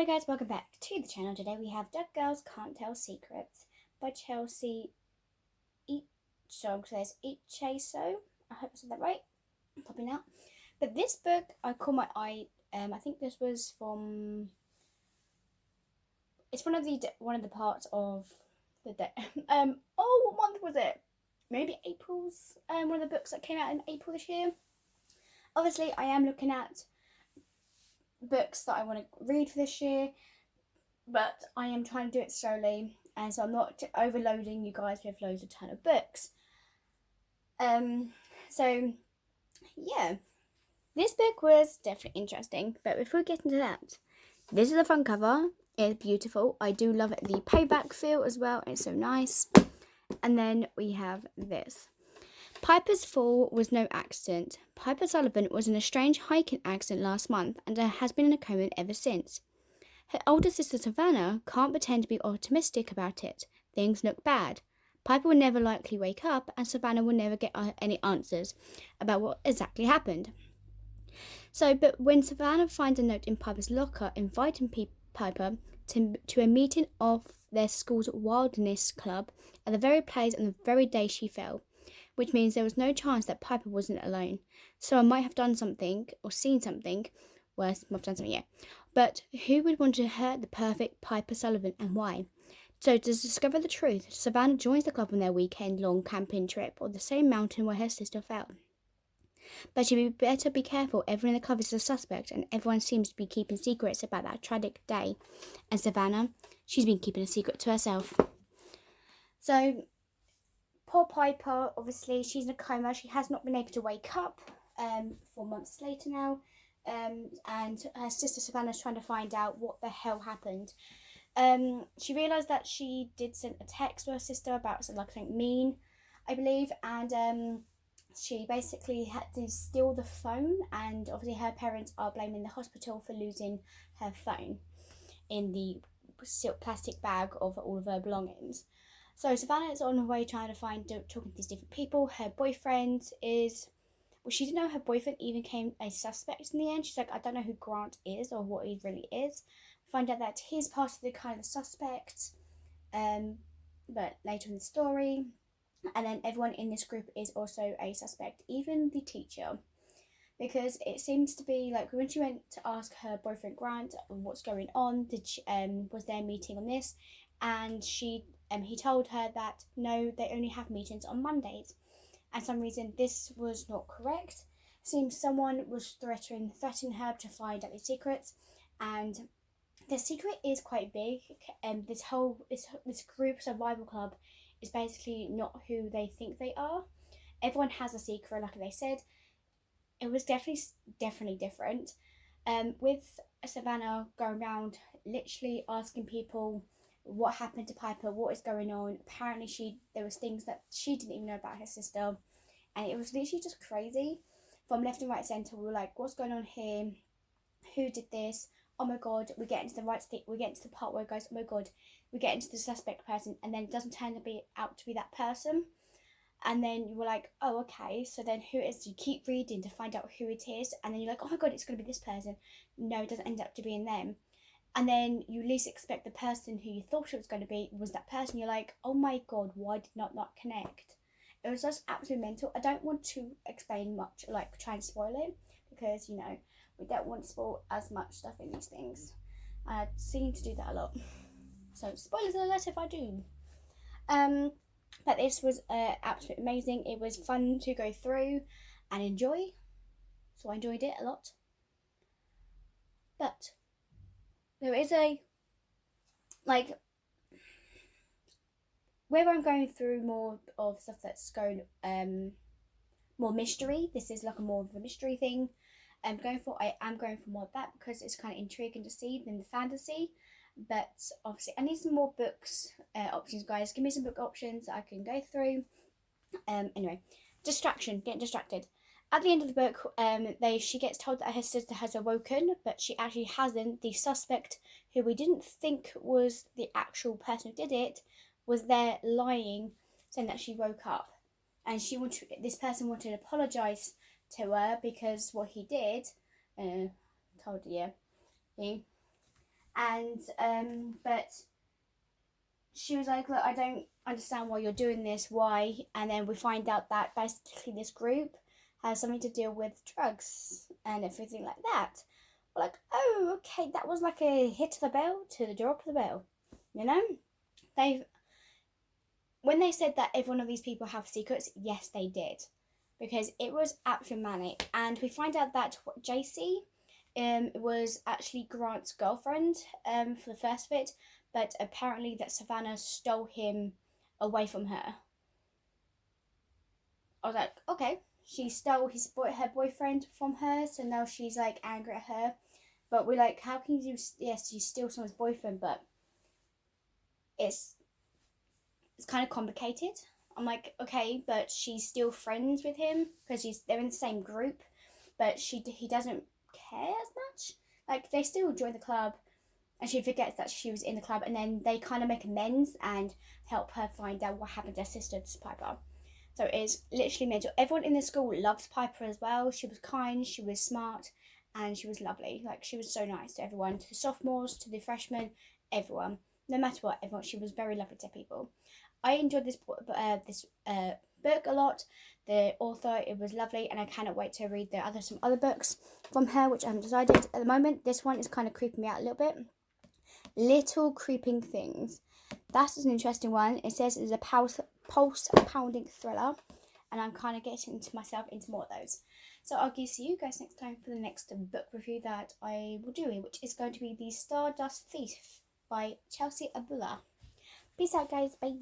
Hello guys, welcome back to the channel. Today we have Dead Girls Can't Tell Secrets by Chelsea Ichaso. I hope I said that right. I'm popping out. But this book, I call my eye. I think this was from. It's one of the parts of the day. What month was it? Maybe April's. One of the books that came out in April this year. Obviously, I am looking at books that I want to read for this year, but I am trying to do it slowly, and so I'm not overloading you guys with loads of ton of books. So yeah, this book was definitely interesting, but before we get into that, this is the front cover. It's beautiful. I do love it. The paperback feel as well. It's so nice. And then we have this. Piper's fall was no accident. Piper Sullivan was in a strange hiking accident last month and has been in a coma ever since. Her older sister Savannah can't pretend to be optimistic about it. Things look bad. Piper will never likely wake up, and Savannah will never get any answers about what exactly happened. But when Savannah finds a note in Piper's locker inviting Piper to a meeting of their school's wilderness club at the very place on the very day she fell, which means there was no chance that Piper wasn't alone. So I might have done something or seen something. Worse, I've done something, yeah. But who would want to hurt the perfect Piper Sullivan, and why? So to discover the truth, Savannah joins the club on their weekend-long camping trip on the same mountain where her sister fell. But she'd better be careful. Everyone in the club is a suspect, and everyone seems to be keeping secrets about that tragic day. And Savannah, she's been keeping a secret to herself. So poor Piper, obviously, she's in a coma. She has not been able to wake up 4 months later now. And her sister Savannah's trying to find out what the hell happened. She realised that she did send a text to her sister about something mean, I believe, and she basically had to steal the phone, and obviously her parents are blaming the hospital for losing her phone in the plastic bag of all of her belongings. So Savannah is on her way trying to talking to these different people. Her boyfriend is... Well, she didn't know her boyfriend even became a suspect in the end. She's like, I don't know who Grant is or what he really is. We find out that he's part of the kind of suspect, but later in the story. And then everyone in this group is also a suspect, even the teacher. Because it seems to be like when she went to ask her boyfriend Grant what's going on, was there a meeting on this? And he told her that no, they only have meetings on Mondays. And for some reason this was not correct. Seems someone was threatening her to find out the secrets, and the secret is quite big. This group survival club is basically not who they think they are. Everyone has a secret, like they said. It was definitely different. With Savannah going around literally asking people what happened to Piper, what is going on. Apparently there was things that she didn't even know about her sister, and it was literally just crazy. From left and right centre, we were like, what's going on here? Who did this? Oh my god, we get into the part where it goes, oh my god, we get into the suspect person, and then it doesn't turn out to be that person. And then you were like, oh, okay, so then who is? You keep reading to find out who it is, and then you're like, oh my god, it's going to be this person. No, it doesn't end up to being them. And then you least expect the person who you thought it was going to be was that person. You're like, oh my god, why did not connect? It was just absolutely mental. I don't want to explain much, like try and spoil it, because, you know, we don't want to spoil as much stuff in these things. I seem to do that a lot. So spoilers alert if I do. But this was absolutely amazing. It was fun to go through and enjoy. So I enjoyed it a lot. But there is where I'm going through more of stuff that's going more mystery. This is like a more of a mystery thing. I am going for more of that because it's kind of intriguing to see than the fantasy. But obviously I need some more books options, guys. Give me some book options that I can go through. Anyway, getting distracted. At the end of the book, she gets told that her sister has awoken, but she actually hasn't. The suspect, who we didn't think was the actual person who did it, was there lying, saying that she woke up, and this person wanted to apologise to her because what he did, told you, and but she was like, look, I don't understand why you're doing this, why? And then we find out that basically this group has something to deal with drugs and everything like that. We're like, oh, okay, that was like a hit to the bell, to the drop of the bell. You know? They When they said that every one of these people have secrets, yes, they did. Because it was absolutely manic. And we find out that JC was actually Grant's girlfriend for the first bit, but apparently that Savannah stole him away from her. I was like, okay, she stole her boyfriend from her, so now she's like angry at her. But we're like, how can you? Yes, you steal someone's boyfriend, but it's kind of complicated. I'm like, okay, but she's still friends with him because they're in the same group, but he doesn't care as much. Like they still join the club, and she forgets that she was in the club, and then they kind of make amends and help her find out what happened to her sister, to Piper. So it's literally mental. Everyone in the school loves Piper as well. She was kind, she was smart, and she was lovely. Like she was so nice to everyone, to the sophomores, to the freshmen, everyone. No matter what, everyone. She was very lovely to people. I enjoyed this book a lot. The author, it was lovely, and I cannot wait to read some other books from her, which I haven't decided at the moment. This one is kind of creeping me out a little bit. Little Creeping Things. That is an interesting one. It says it's a pulse pounding thriller, and I'm kind of getting myself into more of those. So I'll see you guys next time for the next book review that I will do, which is going to be The Stardust Thief by Chelsea Abdullah. Peace out, guys. Bye.